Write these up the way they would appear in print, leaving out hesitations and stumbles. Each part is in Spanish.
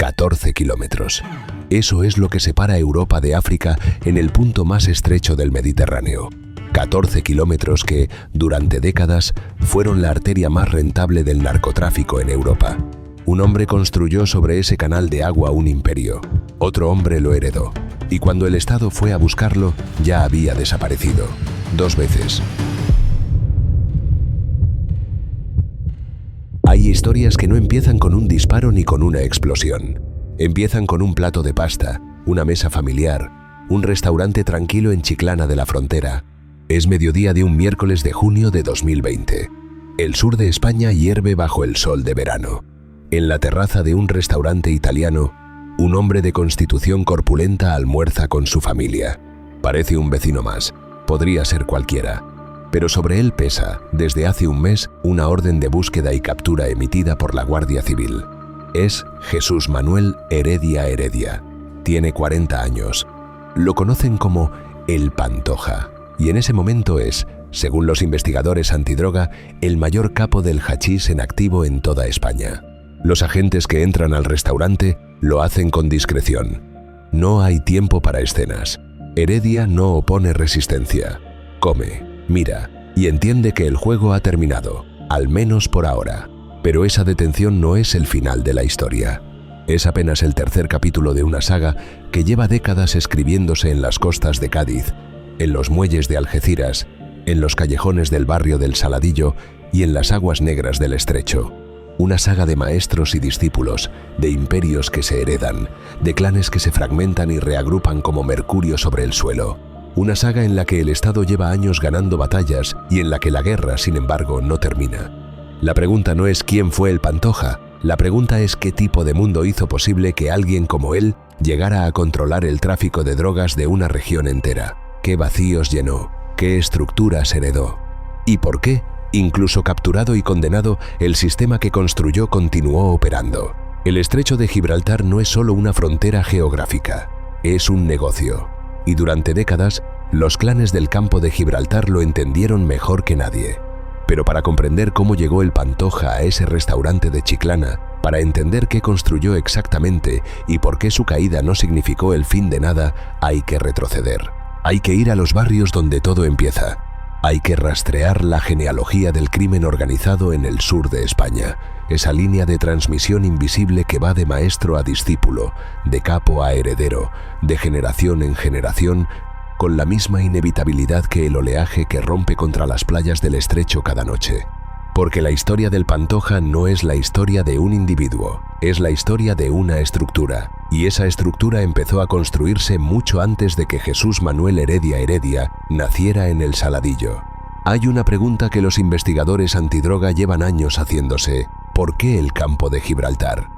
14 kilómetros. Eso es lo que separa Europa de África en el punto más estrecho del Mediterráneo. 14 kilómetros que, durante décadas, fueron la arteria más rentable del narcotráfico en Europa. Un hombre construyó sobre ese canal de agua un imperio. Otro hombre lo heredó. Y cuando el Estado fue a buscarlo, ya había desaparecido. 2 veces. Hay historias que no empiezan con un disparo ni con una explosión. Empiezan con un plato de pasta, una mesa familiar, un restaurante tranquilo en Chiclana de la Frontera. Es mediodía de un miércoles de junio de 2020. El sur de España hierve bajo el sol de verano. En la terraza de un restaurante italiano, un hombre de constitución corpulenta almuerza con su familia. Parece un vecino más, podría ser cualquiera. Pero sobre él pesa, desde hace un mes, una orden de búsqueda y captura emitida por la Guardia Civil. Es Jesús Manuel Heredia Heredia. Tiene 40 años. Lo conocen como el Pantoja. Y en ese momento es, según los investigadores antidroga, el mayor capo del hachís en activo en toda España. Los agentes que entran al restaurante lo hacen con discreción. No hay tiempo para escenas. Heredia no opone resistencia. Come, mira y entiende que el juego ha terminado, al menos por ahora. Pero esa detención no es el final de la historia. Es apenas el tercer capítulo de una saga que lleva décadas escribiéndose en las costas de Cádiz, en los muelles de Algeciras, en los callejones del barrio del Saladillo y en las aguas negras del Estrecho. Una saga de maestros y discípulos, de imperios que se heredan, de clanes que se fragmentan y reagrupan como mercurio sobre el suelo. Una saga en la que el Estado lleva años ganando batallas y en la que la guerra, sin embargo, no termina. La pregunta no es quién fue el Pantoja, la pregunta es qué tipo de mundo hizo posible que alguien como él llegara a controlar el tráfico de drogas de una región entera. ¿Qué vacíos llenó? ¿Qué estructuras heredó? ¿Y por qué, incluso capturado y condenado, el sistema que construyó continuó operando? El Estrecho de Gibraltar no es solo una frontera geográfica, es un negocio. Y durante décadas, los clanes del campo de Gibraltar lo entendieron mejor que nadie. Pero para comprender cómo llegó el Pantoja a ese restaurante de Chiclana, para entender qué construyó exactamente y por qué su caída no significó el fin de nada, hay que retroceder. Hay que ir a los barrios donde todo empieza. Hay que rastrear la genealogía del crimen organizado en el sur de España, esa línea de transmisión invisible que va de maestro a discípulo, de capo a heredero, de generación en generación, con la misma inevitabilidad que el oleaje que rompe contra las playas del Estrecho cada noche. Porque la historia del Pantoja no es la historia de un individuo, es la historia de una estructura. Y esa estructura empezó a construirse mucho antes de que Jesús Manuel Heredia Heredia naciera en el Saladillo. Hay una pregunta que los investigadores antidroga llevan años haciéndose: ¿por qué el campo de Gibraltar?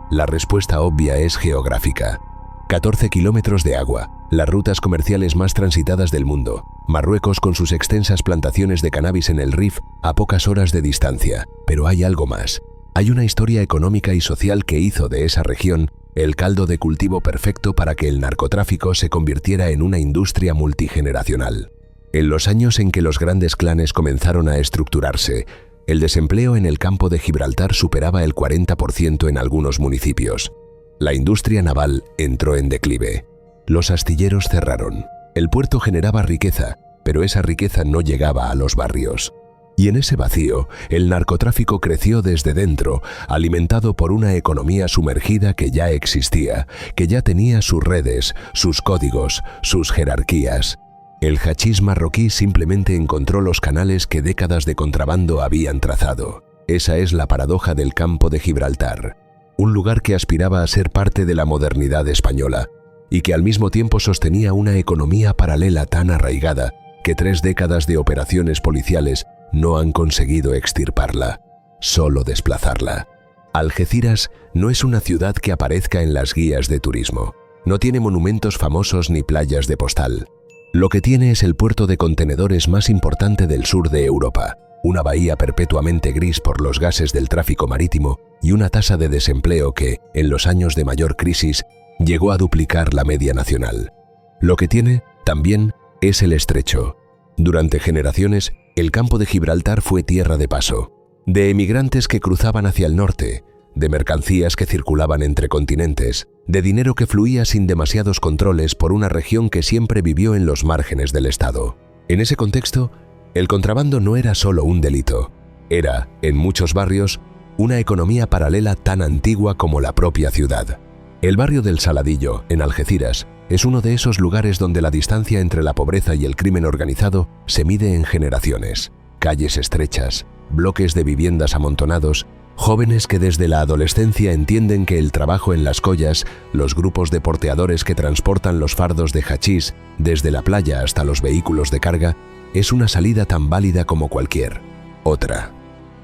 La respuesta obvia es geográfica. 14 kilómetros de agua, las rutas comerciales más transitadas del mundo, Marruecos con sus extensas plantaciones de cannabis en el Rif a pocas horas de distancia. Pero hay algo más. Hay una historia económica y social que hizo de esa región el caldo de cultivo perfecto para que el narcotráfico se convirtiera en una industria multigeneracional. En los años en que los grandes clanes comenzaron a estructurarse, el desempleo en el campo de Gibraltar superaba el 40% en algunos municipios. La industria naval entró en declive. Los astilleros cerraron. El puerto generaba riqueza, pero esa riqueza no llegaba a los barrios. Y en ese vacío, el narcotráfico creció desde dentro, alimentado por una economía sumergida que ya existía, que ya tenía sus redes, sus códigos, sus jerarquías. El hachís marroquí simplemente encontró los canales que décadas de contrabando habían trazado. Esa es la paradoja del campo de Gibraltar. Un lugar que aspiraba a ser parte de la modernidad española y que al mismo tiempo sostenía una economía paralela tan arraigada que 3 décadas de operaciones policiales no han conseguido extirparla, solo desplazarla. Algeciras no es una ciudad que aparezca en las guías de turismo. No tiene monumentos famosos ni playas de postal. Lo que tiene es el puerto de contenedores más importante del sur de Europa, una bahía perpetuamente gris por los gases del tráfico marítimo y una tasa de desempleo que, en los años de mayor crisis, llegó a duplicar la media nacional. Lo que tiene, también, es el Estrecho. Durante generaciones, el campo de Gibraltar fue tierra de paso, de emigrantes que cruzaban hacia el norte, de mercancías que circulaban entre continentes, de dinero que fluía sin demasiados controles por una región que siempre vivió en los márgenes del Estado. En ese contexto, el contrabando no era solo un delito, era, en muchos barrios, una economía paralela tan antigua como la propia ciudad. El barrio del Saladillo, en Algeciras, es uno de esos lugares donde la distancia entre la pobreza y el crimen organizado se mide en generaciones. Calles estrechas, bloques de viviendas amontonados, jóvenes que desde la adolescencia entienden que el trabajo en las collas, los grupos de porteadores que transportan los fardos de hachís desde la playa hasta los vehículos de carga, es una salida tan válida como cualquier otra.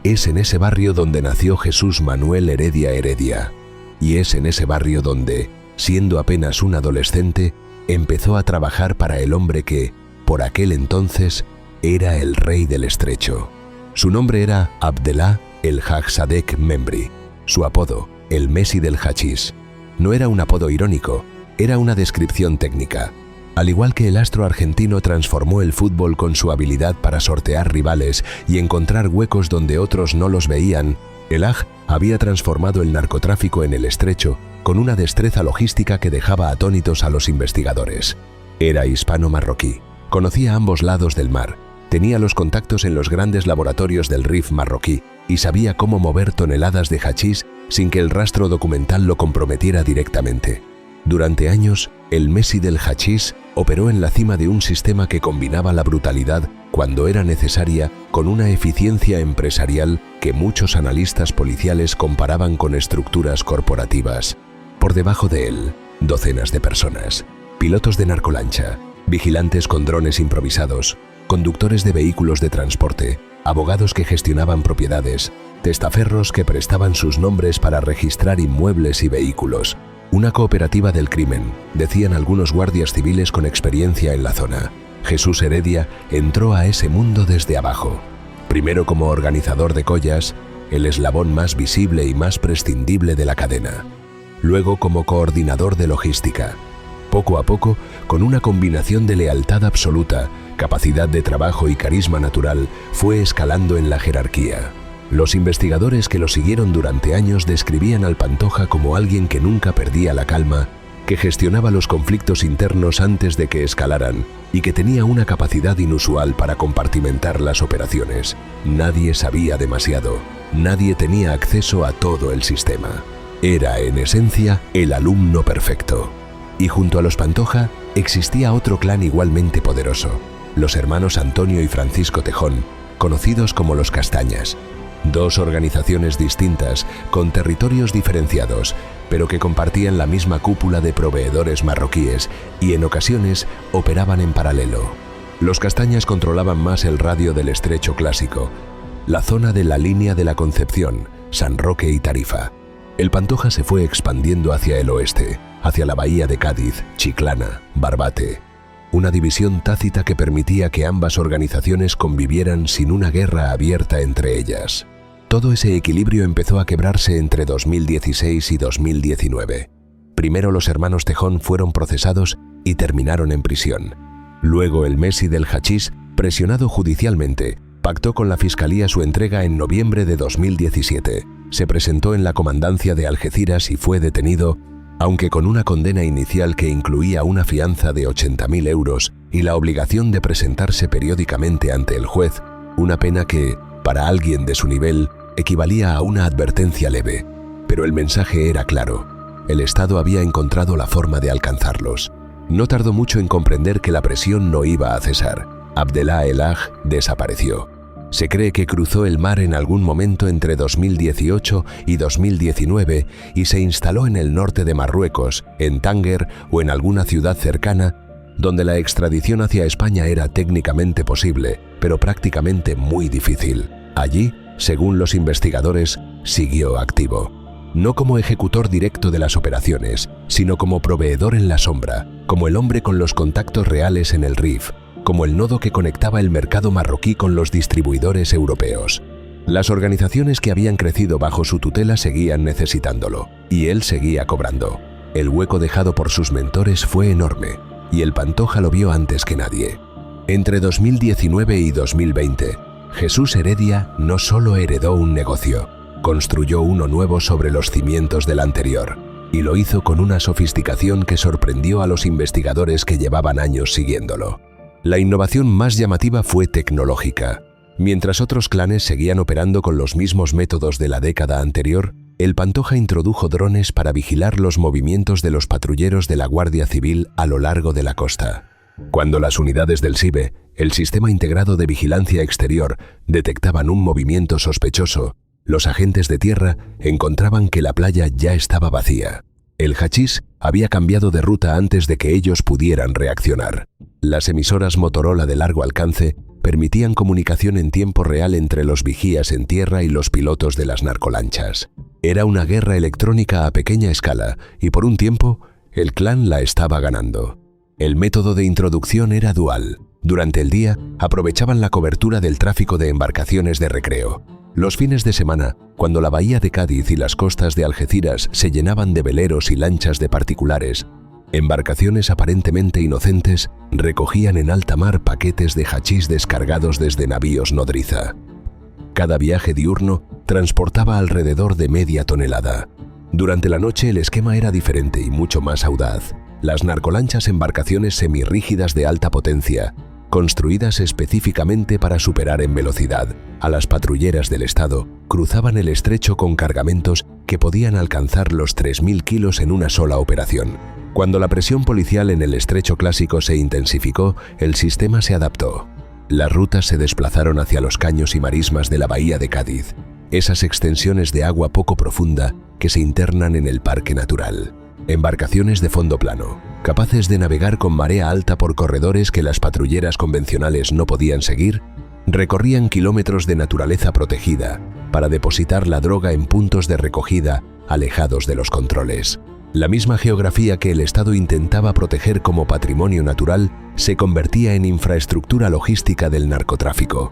Es en ese barrio donde nació Jesús Manuel Heredia Heredia. Y es en ese barrio donde, siendo apenas un adolescente, empezó a trabajar para el hombre que, por aquel entonces, era el rey del estrecho. Su nombre era Abdellah el Haj Sadek Membri. Su apodo, el Messi del hachís. No era un apodo irónico, era una descripción técnica. Al igual que el astro argentino transformó el fútbol con su habilidad para sortear rivales y encontrar huecos donde otros no los veían, el Haj había transformado el narcotráfico en el estrecho con una destreza logística que dejaba atónitos a los investigadores. Era hispano-marroquí, conocía ambos lados del mar, tenía los contactos en los grandes laboratorios del Rif marroquí y sabía cómo mover toneladas de hachís sin que el rastro documental lo comprometiera directamente. Durante años, el Messi del hachís operó en la cima de un sistema que combinaba la brutalidad, cuando era necesaria, con una eficiencia empresarial que muchos analistas policiales comparaban con estructuras corporativas. Por debajo de él, docenas de personas, pilotos de narcolancha, vigilantes con drones improvisados, conductores de vehículos de transporte, abogados que gestionaban propiedades, testaferros que prestaban sus nombres para registrar inmuebles y vehículos. Una cooperativa del crimen, decían algunos guardias civiles con experiencia en la zona. Jesús Heredia entró a ese mundo desde abajo. Primero como organizador de collas, el eslabón más visible y más prescindible de la cadena. Luego como coordinador de logística. Poco a poco, con una combinación de lealtad absoluta, capacidad de trabajo y carisma natural, fue escalando en la jerarquía. Los investigadores que lo siguieron durante años describían al Pantoja como alguien que nunca perdía la calma, que gestionaba los conflictos internos antes de que escalaran y que tenía una capacidad inusual para compartimentar las operaciones. Nadie sabía demasiado, nadie tenía acceso a todo el sistema. Era, en esencia, el alumno perfecto. Y junto a los Pantoja existía otro clan igualmente poderoso, los hermanos Antonio y Francisco Tejón, conocidos como los Castañas. Dos organizaciones distintas, con territorios diferenciados, pero que compartían la misma cúpula de proveedores marroquíes y en ocasiones operaban en paralelo. Los Castañas controlaban más el radio del estrecho clásico, la zona de la línea de la Concepción, San Roque y Tarifa. El Pantoja se fue expandiendo hacia el oeste, hacia la bahía de Cádiz, Chiclana, Barbate. Una división tácita que permitía que ambas organizaciones convivieran sin una guerra abierta entre ellas. Todo ese equilibrio empezó a quebrarse entre 2016 y 2019. Primero los hermanos Tejón fueron procesados y terminaron en prisión. Luego el Messi del hachís, presionado judicialmente, pactó con la Fiscalía su entrega en noviembre de 2017. Se presentó en la comandancia de Algeciras y fue detenido, aunque con una condena inicial que incluía una fianza de 80.000 euros y la obligación de presentarse periódicamente ante el juez, una pena que, para alguien de su nivel, equivalía a una advertencia leve. Pero el mensaje era claro. El Estado había encontrado la forma de alcanzarlos. No tardó mucho en comprender que la presión no iba a cesar. Abdellah el Haj desapareció. Se cree que cruzó el mar en algún momento entre 2018 y 2019 y se instaló en el norte de Marruecos, en Tánger o en alguna ciudad cercana, donde la extradición hacia España era técnicamente posible, pero prácticamente muy difícil. Allí, según los investigadores, siguió activo. No como ejecutor directo de las operaciones, sino como proveedor en la sombra, como el hombre con los contactos reales en el Rif, como el nodo que conectaba el mercado marroquí con los distribuidores europeos. Las organizaciones que habían crecido bajo su tutela seguían necesitándolo, y él seguía cobrando. El hueco dejado por sus mentores fue enorme, y el Pantoja lo vio antes que nadie. Entre 2019 y 2020, Jesús Heredia no solo heredó un negocio, construyó uno nuevo sobre los cimientos del anterior, y lo hizo con una sofisticación que sorprendió a los investigadores que llevaban años siguiéndolo. La innovación más llamativa fue tecnológica. Mientras otros clanes seguían operando con los mismos métodos de la década anterior, el Pantoja introdujo drones para vigilar los movimientos de los patrulleros de la Guardia Civil a lo largo de la costa. Cuando las unidades del SIBE, el Sistema Integrado de Vigilancia Exterior, detectaban un movimiento sospechoso, los agentes de tierra encontraban que la playa ya estaba vacía. El hachís había cambiado de ruta antes de que ellos pudieran reaccionar. Las emisoras Motorola de largo alcance permitían comunicación en tiempo real entre los vigías en tierra y los pilotos de las narcolanchas. Era una guerra electrónica a pequeña escala y por un tiempo el clan la estaba ganando. El método de introducción era dual. Durante el día aprovechaban la cobertura del tráfico de embarcaciones de recreo. Los fines de semana, cuando la bahía de Cádiz y las costas de Algeciras se llenaban de veleros y lanchas de particulares, embarcaciones aparentemente inocentes recogían en alta mar paquetes de hachís descargados desde navíos nodriza. Cada viaje diurno transportaba alrededor de media tonelada. Durante la noche el esquema era diferente y mucho más audaz. Las narcolanchas, embarcaciones semirrígidas de alta potencia, construidas específicamente para superar en velocidad a las patrulleras del Estado, cruzaban el estrecho con cargamentos que podían alcanzar los 3.000 kilos en una sola operación. Cuando la presión policial en el estrecho clásico se intensificó, el sistema se adaptó. Las rutas se desplazaron hacia los caños y marismas de la bahía de Cádiz, esas extensiones de agua poco profunda que se internan en el parque natural. Embarcaciones de fondo plano, capaces de navegar con marea alta por corredores que las patrulleras convencionales no podían seguir, recorrían kilómetros de naturaleza protegida para depositar la droga en puntos de recogida alejados de los controles. La misma geografía que el Estado intentaba proteger como patrimonio natural se convertía en infraestructura logística del narcotráfico.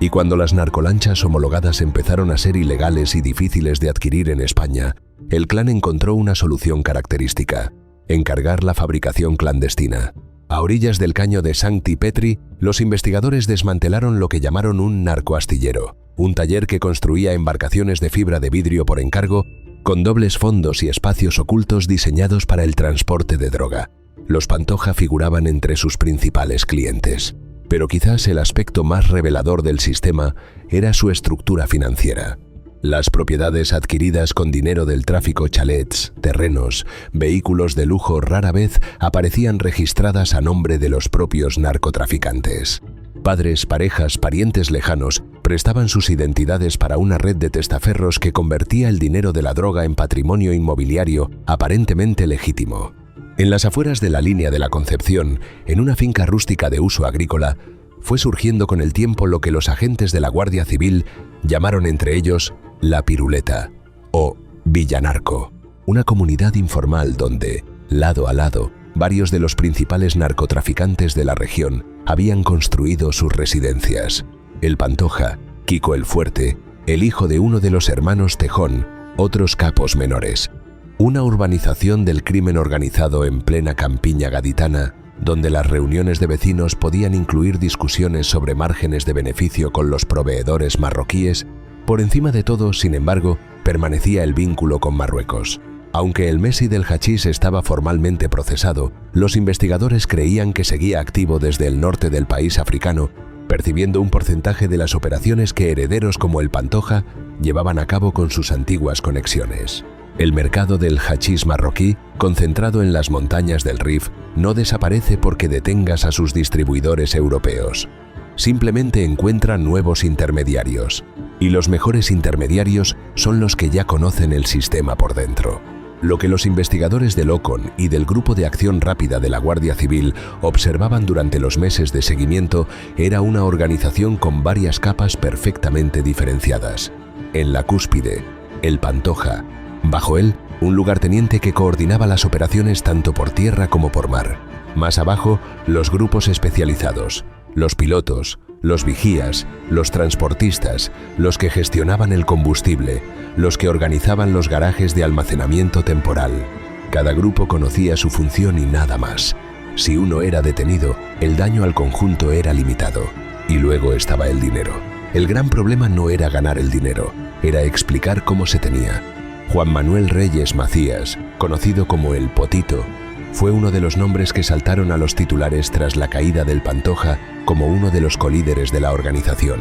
Y cuando las narcolanchas homologadas empezaron a ser ilegales y difíciles de adquirir en España, el clan encontró una solución característica: encargar la fabricación clandestina. A orillas del caño de Sancti Petri, los investigadores desmantelaron lo que llamaron un narcoastillero, un taller que construía embarcaciones de fibra de vidrio por encargo, con dobles fondos y espacios ocultos diseñados para el transporte de droga. Los Pantoja figuraban entre sus principales clientes. Pero quizás el aspecto más revelador del sistema era su estructura financiera. Las propiedades adquiridas con dinero del tráfico, chalets, terrenos, vehículos de lujo, rara vez aparecían registradas a nombre de los propios narcotraficantes. Padres, parejas, parientes lejanos prestaban sus identidades para una red de testaferros que convertía el dinero de la droga en patrimonio inmobiliario aparentemente legítimo. En las afueras de la línea de la Concepción, en una finca rústica de uso agrícola, fue surgiendo con el tiempo lo que los agentes de la Guardia Civil llamaron entre ellos La Piruleta o Villanarco, una comunidad informal donde, lado a lado, varios de los principales narcotraficantes de la región habían construido sus residencias. El Pantoja, Kiko el Fuerte, el hijo de uno de los hermanos Tejón, otros capos menores. Una urbanización del crimen organizado en plena campiña gaditana, donde las reuniones de vecinos podían incluir discusiones sobre márgenes de beneficio con los proveedores marroquíes. Por encima de todo, sin embargo, permanecía el vínculo con Marruecos. Aunque el Messi del hachís estaba formalmente procesado, los investigadores creían que seguía activo desde el norte del país africano, percibiendo un porcentaje de las operaciones que herederos como el Pantoja llevaban a cabo con sus antiguas conexiones. El mercado del hachís marroquí, concentrado en las montañas del Rif, no desaparece porque detengas a sus distribuidores europeos. Simplemente encuentran nuevos intermediarios. Y los mejores intermediarios son los que ya conocen el sistema por dentro. Lo que los investigadores del OCON y del Grupo de Acción Rápida de la Guardia Civil observaban durante los meses de seguimiento era una organización con varias capas perfectamente diferenciadas. En la cúspide, el Pantoja. Bajo él, un lugarteniente que coordinaba las operaciones tanto por tierra como por mar. Más abajo, los grupos especializados, los pilotos, los vigías, los transportistas, los que gestionaban el combustible, los que organizaban los garajes de almacenamiento temporal. Cada grupo conocía su función y nada más. Si uno era detenido, el daño al conjunto era limitado. Y luego estaba el dinero. El gran problema no era ganar el dinero. era explicar cómo se tenía. Juan Manuel Reyes Macías, conocido como El Potito, fue uno de los nombres que saltaron a los titulares tras la caída del Pantoja como uno de los colíderes de la organización.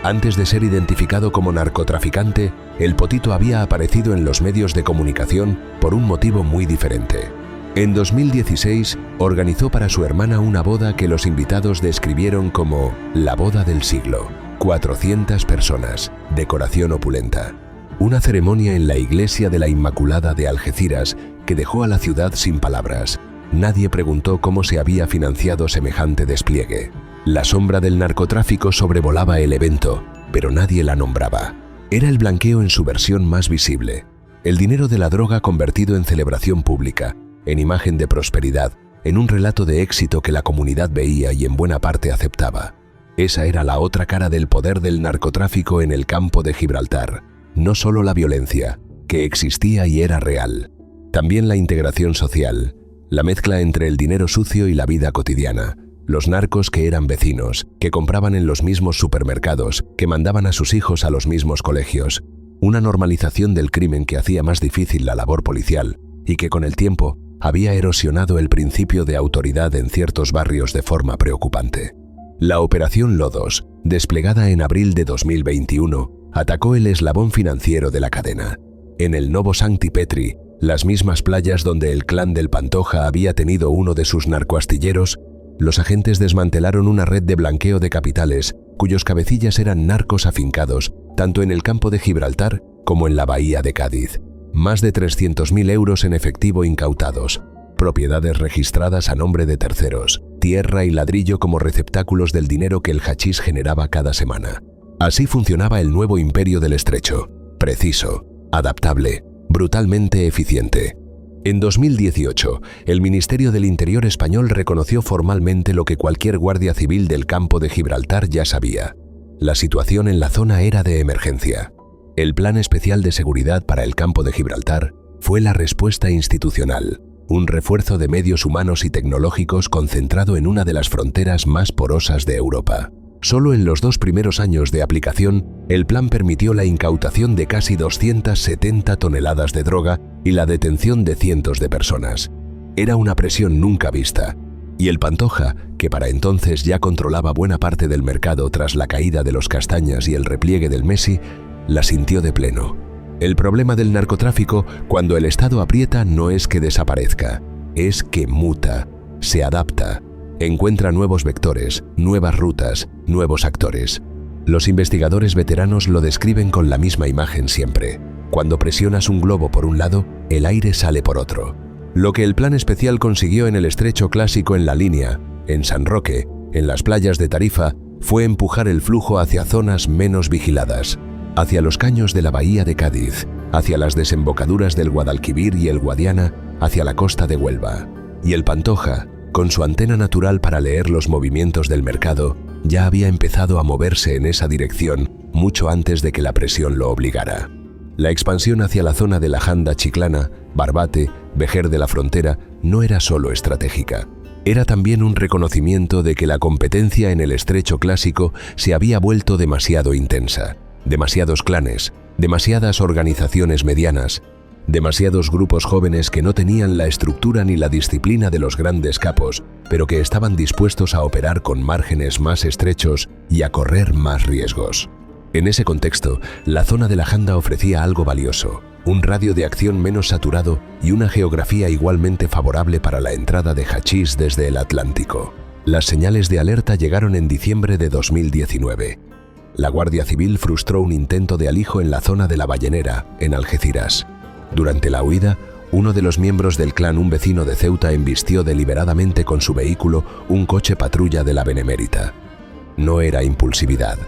Antes de ser identificado como narcotraficante, El Potito había aparecido en los medios de comunicación por un motivo muy diferente. En 2016, organizó para su hermana una boda que los invitados describieron como la boda del siglo. 400 personas, decoración opulenta. Una ceremonia en la iglesia de la Inmaculada de Algeciras que dejó a la ciudad sin palabras. Nadie preguntó cómo se había financiado semejante despliegue. La sombra del narcotráfico sobrevolaba el evento, pero nadie la nombraba. Era el blanqueo en su versión más visible. El dinero de la droga convertido en celebración pública, en imagen de prosperidad, en un relato de éxito que la comunidad veía y en buena parte aceptaba. Esa era la otra cara del poder del narcotráfico en el campo de Gibraltar. No solo la violencia, que existía y era real. También la integración social, la mezcla entre el dinero sucio y la vida cotidiana. Los narcos que eran vecinos, que compraban en los mismos supermercados, que mandaban a sus hijos a los mismos colegios. Una normalización del crimen que hacía más difícil la labor policial y que con el tiempo había erosionado el principio de autoridad en ciertos barrios de forma preocupante. La Operación Lodos, desplegada en abril de 2021, atacó el eslabón financiero de la cadena. En el Novo Sancti Petri, las mismas playas donde el clan del Pantoja había tenido uno de sus narcoastilleros, los agentes desmantelaron una red de blanqueo de capitales cuyos cabecillas eran narcos afincados tanto en el campo de Gibraltar como en la bahía de Cádiz. Más de 300.000 euros en efectivo incautados, propiedades registradas a nombre de terceros, tierra y ladrillo como receptáculos del dinero que el hachís generaba cada semana. Así funcionaba el nuevo imperio del Estrecho, preciso, adaptable, brutalmente eficiente. En 2018, el Ministerio del Interior español reconoció formalmente lo que cualquier guardia civil del campo de Gibraltar ya sabía. La situación en la zona era de emergencia. El Plan Especial de Seguridad para el campo de Gibraltar fue la respuesta institucional, un refuerzo de medios humanos y tecnológicos concentrado en una de las fronteras más porosas de Europa. Solo en los 2 primeros años de aplicación, el plan permitió la incautación de casi 270 toneladas de droga y la detención de cientos de personas. Era una presión nunca vista. Y el Pantoja, que para entonces ya controlaba buena parte del mercado tras la caída de los Castañas y el repliegue del Messi, la sintió de pleno. El problema del narcotráfico, cuando el Estado aprieta, no es que desaparezca, es que muta, se adapta. Encuentra nuevos vectores, nuevas rutas, nuevos actores. Los investigadores veteranos lo describen con la misma imagen siempre. Cuando presionas un globo por un lado, el aire sale por otro. Lo que el Plan Especial consiguió en el Estrecho Clásico en La Línea, en San Roque, en las playas de Tarifa, fue empujar el flujo hacia zonas menos vigiladas, hacia los caños de la bahía de Cádiz, hacia las desembocaduras del Guadalquivir y el Guadiana, hacia la costa de Huelva. Y el Pantoja, con su antena natural para leer los movimientos del mercado, ya había empezado a moverse en esa dirección mucho antes de que la presión lo obligara. La expansión hacia la zona de la Janda Chiclana, Barbate, Vejer de la Frontera, no era solo estratégica. Era también un reconocimiento de que la competencia en el Estrecho Clásico se había vuelto demasiado intensa. Demasiados clanes, demasiadas organizaciones medianas, demasiados grupos jóvenes que no tenían la estructura ni la disciplina de los grandes capos, pero que estaban dispuestos a operar con márgenes más estrechos y a correr más riesgos. En ese contexto, la zona de la Janda ofrecía algo valioso, un radio de acción menos saturado y una geografía igualmente favorable para la entrada de hachís desde el Atlántico. Las señales de alerta llegaron en diciembre de 2019. La Guardia Civil frustró un intento de alijo en la zona de La Ballenera, en Algeciras. Durante la huida, uno de los miembros del clan, un vecino de Ceuta, embistió deliberadamente con su vehículo un coche patrulla de la Benemérita. No era impulsividad,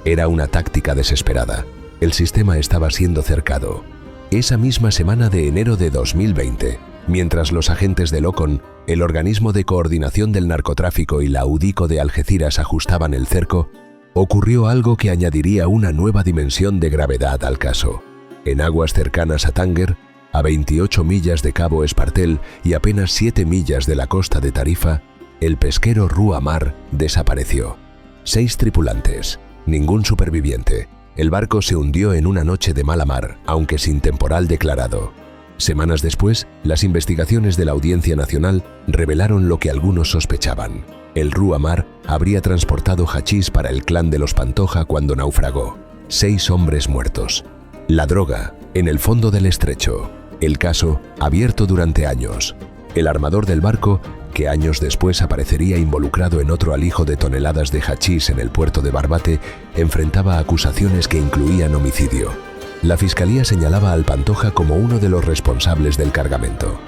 era una táctica desesperada. El sistema estaba siendo cercado. Esa misma semana de enero de 2020, mientras los agentes del OCON, el organismo de coordinación del narcotráfico, y la UDICO de Algeciras ajustaban el cerco, ocurrió algo que añadiría una nueva dimensión de gravedad al caso. En aguas cercanas a Tánger, a 28 millas de Cabo Espartel y apenas 7 millas de la costa de Tarifa, el pesquero Rua Mar desapareció. 6 tripulantes, ningún superviviente, el barco se hundió en una noche de mala mar, aunque sin temporal declarado. Semanas después, las investigaciones de la Audiencia Nacional revelaron lo que algunos sospechaban. El Rua Mar habría transportado hachís para el clan de los Pantoja cuando naufragó. 6 hombres muertos. La droga, en el fondo del estrecho. El caso, abierto durante años. El armador del barco, que años después aparecería involucrado en otro alijo de toneladas de hachís en el puerto de Barbate, enfrentaba acusaciones que incluían homicidio. La fiscalía señalaba al Pantoja como uno de los responsables del cargamento.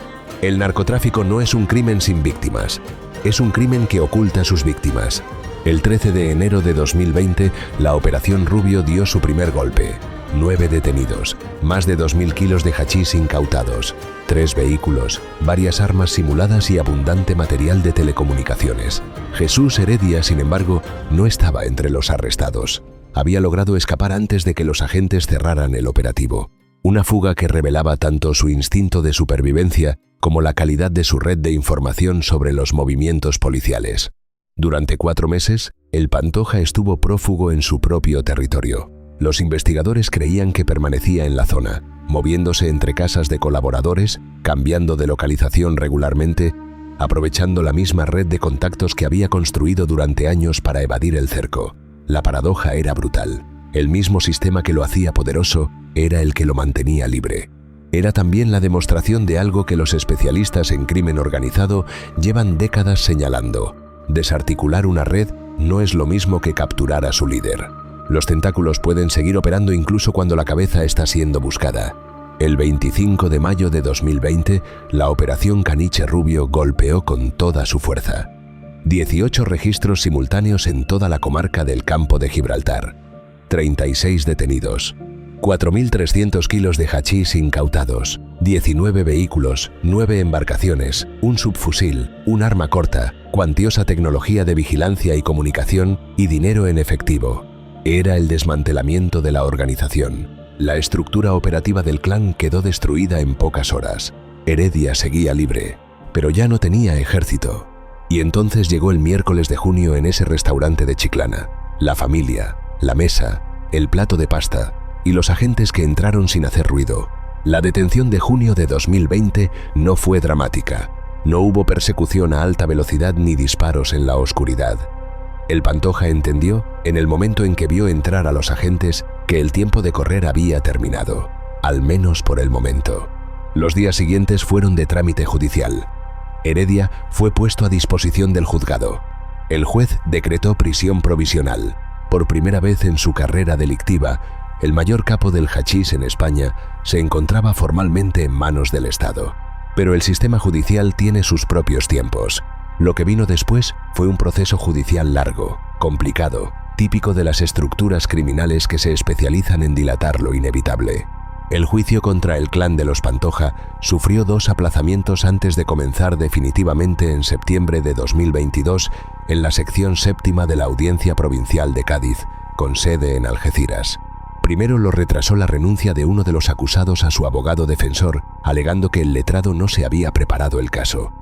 El narcotráfico no es un crimen sin víctimas, es un crimen que oculta a sus víctimas. El 13 de enero de 2020, la Operación Rubio dio su primer golpe. 9 detenidos, más de 2.000 kilos de hachís incautados, 3 vehículos, varias armas simuladas y abundante material de telecomunicaciones. Jesús Heredia, sin embargo, no estaba entre los arrestados. Había logrado escapar antes de que los agentes cerraran el operativo. Una fuga que revelaba tanto su instinto de supervivencia como la calidad de su red de información sobre los movimientos policiales. Durante 4 meses, el Pantoja estuvo prófugo en su propio territorio. Los investigadores creían que permanecía en la zona, moviéndose entre casas de colaboradores, cambiando de localización regularmente, aprovechando la misma red de contactos que había construido durante años para evadir el cerco. La paradoja era brutal. El mismo sistema que lo hacía poderoso era el que lo mantenía libre. Era también la demostración de algo que los especialistas en crimen organizado llevan décadas señalando. Desarticular una red no es lo mismo que capturar a su líder. Los tentáculos pueden seguir operando incluso cuando la cabeza está siendo buscada. El 25 de mayo de 2020, la Operación Caniche Rubio golpeó con toda su fuerza. 18 registros simultáneos en toda la comarca del Campo de Gibraltar. 36 detenidos. 4.300 kilos de hachís incautados. 19 vehículos, 9 embarcaciones, un subfusil, un arma corta, cuantiosa tecnología de vigilancia y comunicación y dinero en efectivo. Era el desmantelamiento de la organización. La estructura operativa del clan quedó destruida en pocas horas. Heredia seguía libre, pero ya no tenía ejército. Y entonces llegó el miércoles de junio en ese restaurante de Chiclana. La familia, la mesa, el plato de pasta y los agentes que entraron sin hacer ruido. La detención de junio de 2020 no fue dramática. No hubo persecución a alta velocidad ni disparos en la oscuridad. El Pantoja entendió, en el momento en que vio entrar a los agentes, que el tiempo de correr había terminado, al menos por el momento. Los días siguientes fueron de trámite judicial. Heredia fue puesto a disposición del juzgado. El juez decretó prisión provisional. Por primera vez en su carrera delictiva, el mayor capo del hachís en España se encontraba formalmente en manos del Estado. Pero el sistema judicial tiene sus propios tiempos. Lo que vino después fue un proceso judicial largo, complicado, típico de las estructuras criminales que se especializan en dilatar lo inevitable. El juicio contra el clan de los Pantoja sufrió 2 aplazamientos antes de comenzar definitivamente en septiembre de 2022 en la sección séptima de la Audiencia Provincial de Cádiz, con sede en Algeciras. Primero lo retrasó la renuncia de uno de los acusados a su abogado defensor, alegando que el letrado no se había preparado el caso.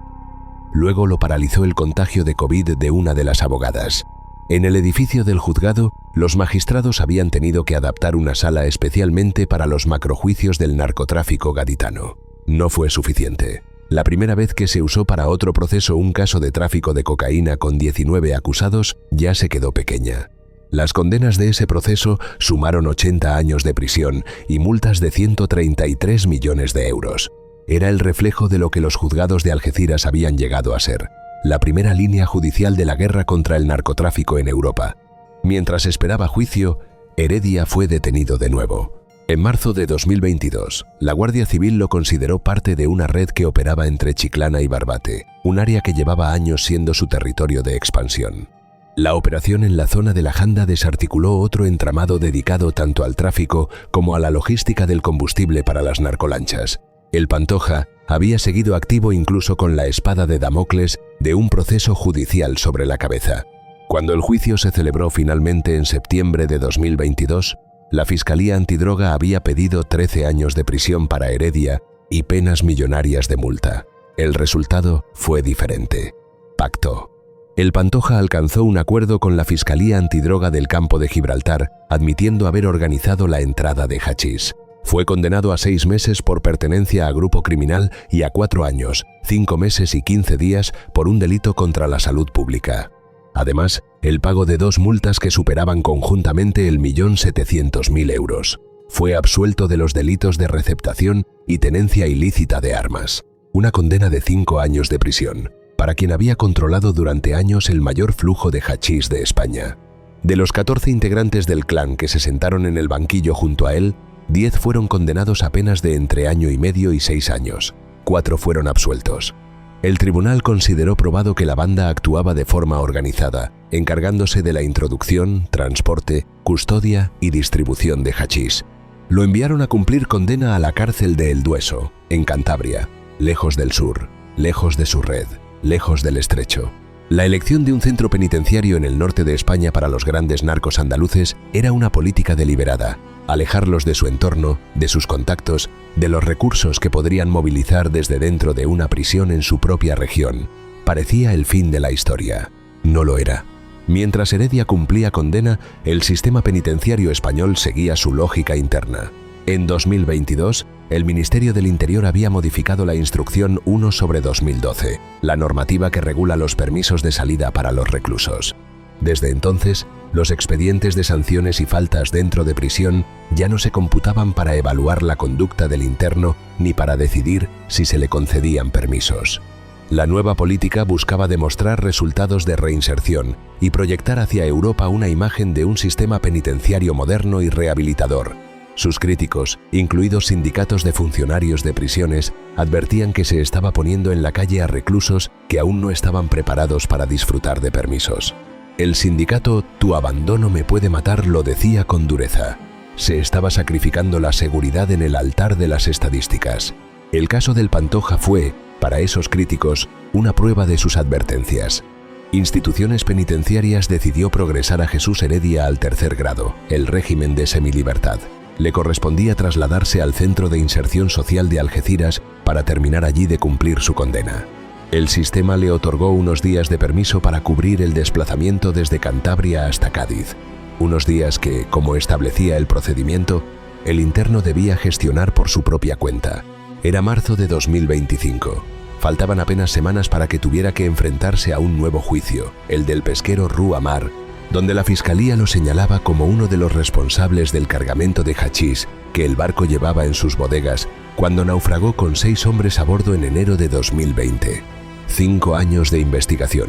Luego lo paralizó el contagio de COVID de una de las abogadas. En el edificio del juzgado, los magistrados habían tenido que adaptar una sala especialmente para los macrojuicios del narcotráfico gaditano. No fue suficiente. La primera vez que se usó para otro proceso un caso de tráfico de cocaína con 19 acusados ya se quedó pequeña. Las condenas de ese proceso sumaron 80 años de prisión y multas de 133 millones de euros. Era el reflejo de lo que los juzgados de Algeciras habían llegado a ser, la primera línea judicial de la guerra contra el narcotráfico en Europa. Mientras esperaba juicio, Heredia fue detenido de nuevo. En marzo de 2022, la Guardia Civil lo consideró parte de una red que operaba entre Chiclana y Barbate, un área que llevaba años siendo su territorio de expansión. La operación en la zona de la Janda desarticuló otro entramado dedicado tanto al tráfico como a la logística del combustible para las narcolanchas. El Pantoja había seguido activo incluso con la espada de Damocles de un proceso judicial sobre la cabeza. Cuando el juicio se celebró finalmente en septiembre de 2022, la Fiscalía Antidroga había pedido 13 años de prisión para Heredia y penas millonarias de multa. El resultado fue diferente. Pacto. El Pantoja alcanzó un acuerdo con la Fiscalía Antidroga del Campo de Gibraltar, admitiendo haber organizado la entrada de hachís. Fue condenado a 6 meses por pertenencia a grupo criminal y a 4 años, 5 meses y 15 días por un delito contra la salud pública. Además, el pago de 2 multas que superaban conjuntamente el 1.700.000 euros. Fue absuelto de los delitos de receptación y tenencia ilícita de armas. Una condena de 5 años de prisión, para quien había controlado durante años el mayor flujo de hachís de España. De los 14 integrantes del clan que se sentaron en el banquillo junto a él, 10 fueron condenados a penas de entre año y medio y 6 años. 4 fueron absueltos. El tribunal consideró probado que la banda actuaba de forma organizada, encargándose de la introducción, transporte, custodia y distribución de hachís. Lo enviaron a cumplir condena a la cárcel de El Dueso, en Cantabria, lejos del sur, lejos de su red, lejos del estrecho. La elección de un centro penitenciario en el norte de España para los grandes narcos andaluces era una política deliberada: alejarlos de su entorno, de sus contactos, de los recursos que podrían movilizar desde dentro de una prisión en su propia región. Parecía el fin de la historia. No lo era. Mientras Heredia cumplía condena, el sistema penitenciario español seguía su lógica interna. En 2022, el Ministerio del Interior había modificado la Instrucción 1/2012, la normativa que regula los permisos de salida para los reclusos. Desde entonces, los expedientes de sanciones y faltas dentro de prisión ya no se computaban para evaluar la conducta del interno ni para decidir si se le concedían permisos. La nueva política buscaba demostrar resultados de reinserción y proyectar hacia Europa una imagen de un sistema penitenciario moderno y rehabilitador. Sus críticos, incluidos sindicatos de funcionarios de prisiones, advertían que se estaba poniendo en la calle a reclusos que aún no estaban preparados para disfrutar de permisos. El sindicato Tu abandono me puede matar lo decía con dureza. Se estaba sacrificando la seguridad en el altar de las estadísticas. El caso del Pantoja fue, para esos críticos, una prueba de sus advertencias. Instituciones Penitenciarias decidió progresar a Jesús Heredia al 3er grado, el régimen de semilibertad. Le correspondía trasladarse al Centro de Inserción Social de Algeciras para terminar allí de cumplir su condena. El sistema le otorgó unos días de permiso para cubrir el desplazamiento desde Cantabria hasta Cádiz. Unos días que, como establecía el procedimiento, el interno debía gestionar por su propia cuenta. Era marzo de 2025. Faltaban apenas semanas para que tuviera que enfrentarse a un nuevo juicio, el del pesquero Rua Mar, donde la Fiscalía lo señalaba como uno de los responsables del cargamento de hachís que el barco llevaba en sus bodegas cuando naufragó con 6 hombres a bordo en enero de 2020. 5 años de investigación.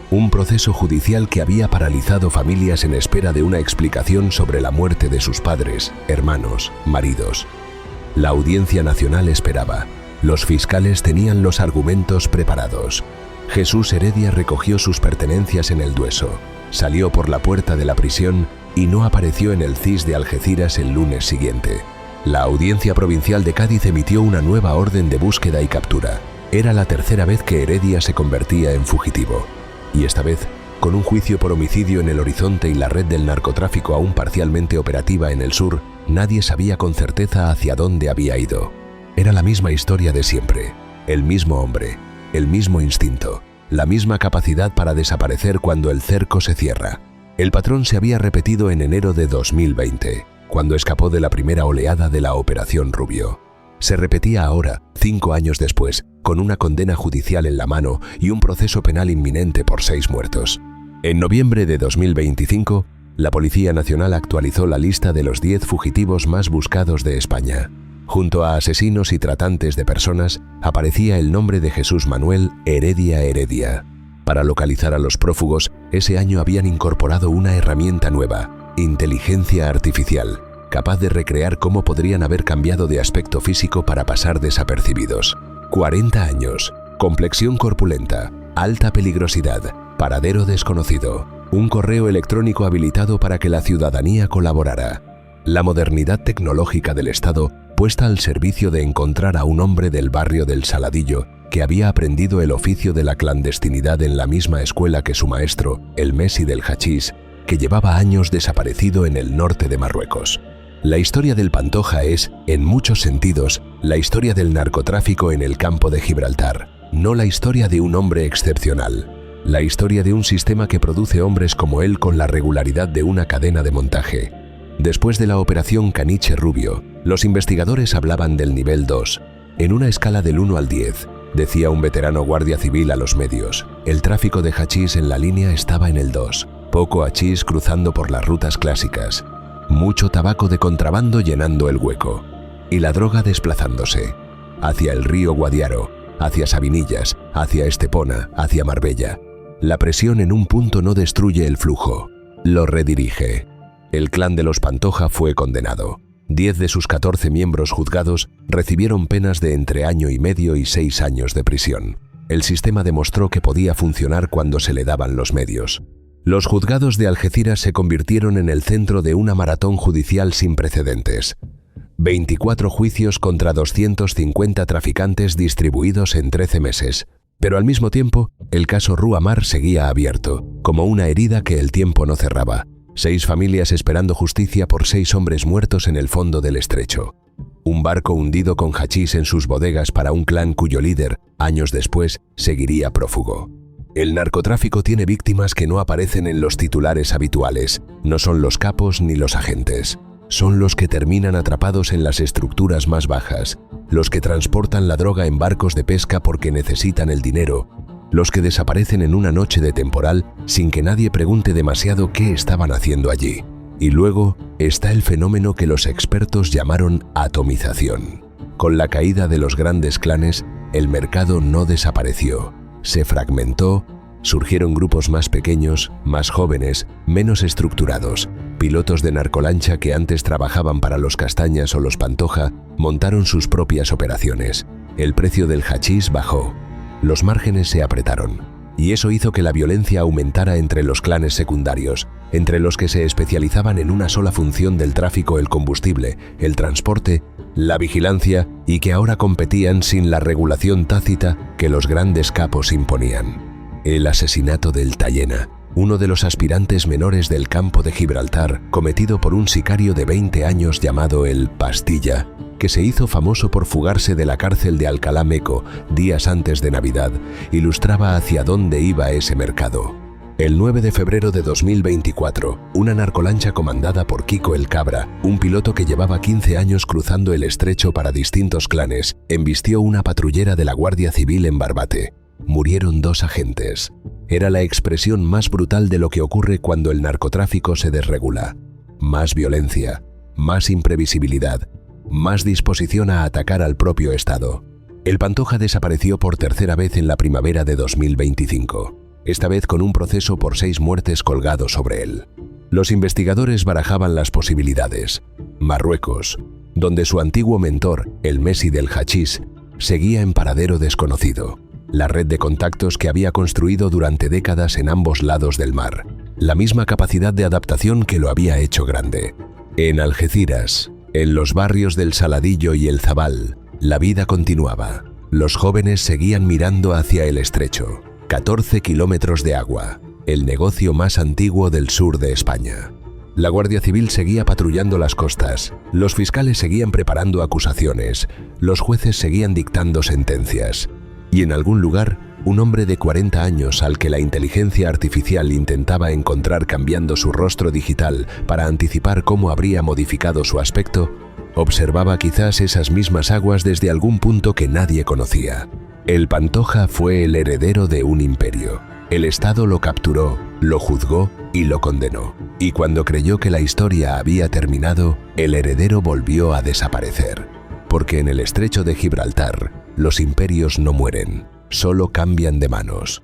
Un proceso judicial que había paralizado familias en espera de una explicación sobre la muerte de sus padres, hermanos, maridos. La Audiencia Nacional esperaba. Los fiscales tenían los argumentos preparados. Jesús Heredia recogió sus pertenencias en El Dueso, salió por la puerta de la prisión y no apareció en el CIS de Algeciras el lunes siguiente. La Audiencia Provincial de Cádiz emitió una nueva orden de búsqueda y captura. Era la 3ª vez que Heredia se convertía en fugitivo. Y esta vez, con un juicio por homicidio en el horizonte y la red del narcotráfico aún parcialmente operativa en el sur, nadie sabía con certeza hacia dónde había ido. Era la misma historia de siempre, el mismo hombre, el mismo instinto, la misma capacidad para desaparecer cuando el cerco se cierra. El patrón se había repetido en enero de 2020, cuando escapó de la primera oleada de la Operación Rubio. Se repetía ahora, 5 años después, con una condena judicial en la mano y un proceso penal inminente por 6 muertos. En noviembre de 2025, la Policía Nacional actualizó la lista de los 10 fugitivos más buscados de España. Junto a asesinos y tratantes de personas, aparecía el nombre de Jesús Manuel Heredia Heredia. Para localizar a los prófugos, ese año habían incorporado una herramienta nueva, inteligencia artificial, capaz de recrear cómo podrían haber cambiado de aspecto físico para pasar desapercibidos. 40 años, complexión corpulenta, alta peligrosidad, paradero desconocido, un correo electrónico habilitado para que la ciudadanía colaborara. La modernidad tecnológica del Estado puesta al servicio de encontrar a un hombre del barrio del Saladillo que había aprendido el oficio de la clandestinidad en la misma escuela que su maestro, el Messi del hachís, que llevaba años desaparecido en el norte de Marruecos. La historia del Pantoja es, en muchos sentidos, la historia del narcotráfico en el campo de Gibraltar, no la historia de un hombre excepcional. La historia de un sistema que produce hombres como él con la regularidad de una cadena de montaje. Después de la operación Caniche Rubio, los investigadores hablaban del nivel 2. En una escala del 1 al 10, decía un veterano guardia civil a los medios, el tráfico de hachís en la línea estaba en el 2. Poco hachís cruzando por las rutas clásicas. Mucho tabaco de contrabando llenando el hueco. Y la droga desplazándose. Hacia el río Guadiaro, hacia Sabinillas, hacia Estepona, hacia Marbella. La presión en un punto no destruye el flujo, lo redirige. El clan de los Pantoja fue condenado. 10 de sus 14 miembros juzgados recibieron penas de entre año y medio y 6 años de prisión. El sistema demostró que podía funcionar cuando se le daban los medios. Los juzgados de Algeciras se convirtieron en el centro de una maratón judicial sin precedentes. 24 juicios contra 250 traficantes distribuidos en 13 meses. Pero al mismo tiempo, el caso Rua Mar seguía abierto, como una herida que el tiempo no cerraba. 6 familias esperando justicia por 6 hombres muertos en el fondo del estrecho. Un barco hundido con hachís en sus bodegas para un clan cuyo líder, años después, seguiría prófugo. El narcotráfico tiene víctimas que no aparecen en los titulares habituales. No son los capos ni los agentes. Son los que terminan atrapados en las estructuras más bajas, los que transportan la droga en barcos de pesca porque necesitan el dinero, los que desaparecen en una noche de temporal sin que nadie pregunte demasiado qué estaban haciendo allí. Y luego está el fenómeno que los expertos llamaron atomización. Con la caída de los grandes clanes, el mercado no desapareció, se fragmentó, surgieron grupos más pequeños, más jóvenes, menos estructurados. Pilotos de narcolancha que antes trabajaban para los Castañas o los Pantoja montaron sus propias operaciones. El precio del hachís bajó. Los márgenes se apretaron, y eso hizo que la violencia aumentara entre los clanes secundarios, entre los que se especializaban en una sola función del tráfico: el combustible, el transporte, la vigilancia, y que ahora competían sin la regulación tácita que los grandes capos imponían. El asesinato del Tallena, uno de los aspirantes menores del campo de Gibraltar, cometido por un sicario de 20 años llamado el Pastilla, que se hizo famoso por fugarse de la cárcel de Alcalá Meco días antes de Navidad, ilustraba hacia dónde iba ese mercado. El 9 de febrero de 2024, una narcolancha comandada por Kiko el Cabra, un piloto que llevaba 15 años cruzando el estrecho para distintos clanes, embistió una patrullera de la Guardia Civil en Barbate. Murieron 2 agentes. Era la expresión más brutal de lo que ocurre cuando el narcotráfico se desregula. Más violencia, más imprevisibilidad, más disposición a atacar al propio Estado. El Pantoja desapareció por tercera vez en la primavera de 2025, esta vez con un proceso por 6 muertes colgado sobre él. Los investigadores barajaban las posibilidades. Marruecos, donde su antiguo mentor, el Messi del hachís, seguía en paradero desconocido. La red de contactos que había construido durante décadas en ambos lados del mar. La misma capacidad de adaptación que lo había hecho grande. En Algeciras, en los barrios del Saladillo y el Zabal, la vida continuaba. Los jóvenes seguían mirando hacia el estrecho. 14 kilómetros de agua, el negocio más antiguo del sur de España. La Guardia Civil seguía patrullando las costas, los fiscales seguían preparando acusaciones, los jueces seguían dictando sentencias. Y en algún lugar, un hombre de 40 años al que la inteligencia artificial intentaba encontrar cambiando su rostro digital para anticipar cómo habría modificado su aspecto, observaba quizás esas mismas aguas desde algún punto que nadie conocía. El Pantoja fue el heredero de un imperio. El Estado lo capturó, lo juzgó y lo condenó. Y cuando creyó que la historia había terminado, el heredero volvió a desaparecer. Porque en el estrecho de Gibraltar, los imperios no mueren, solo cambian de manos.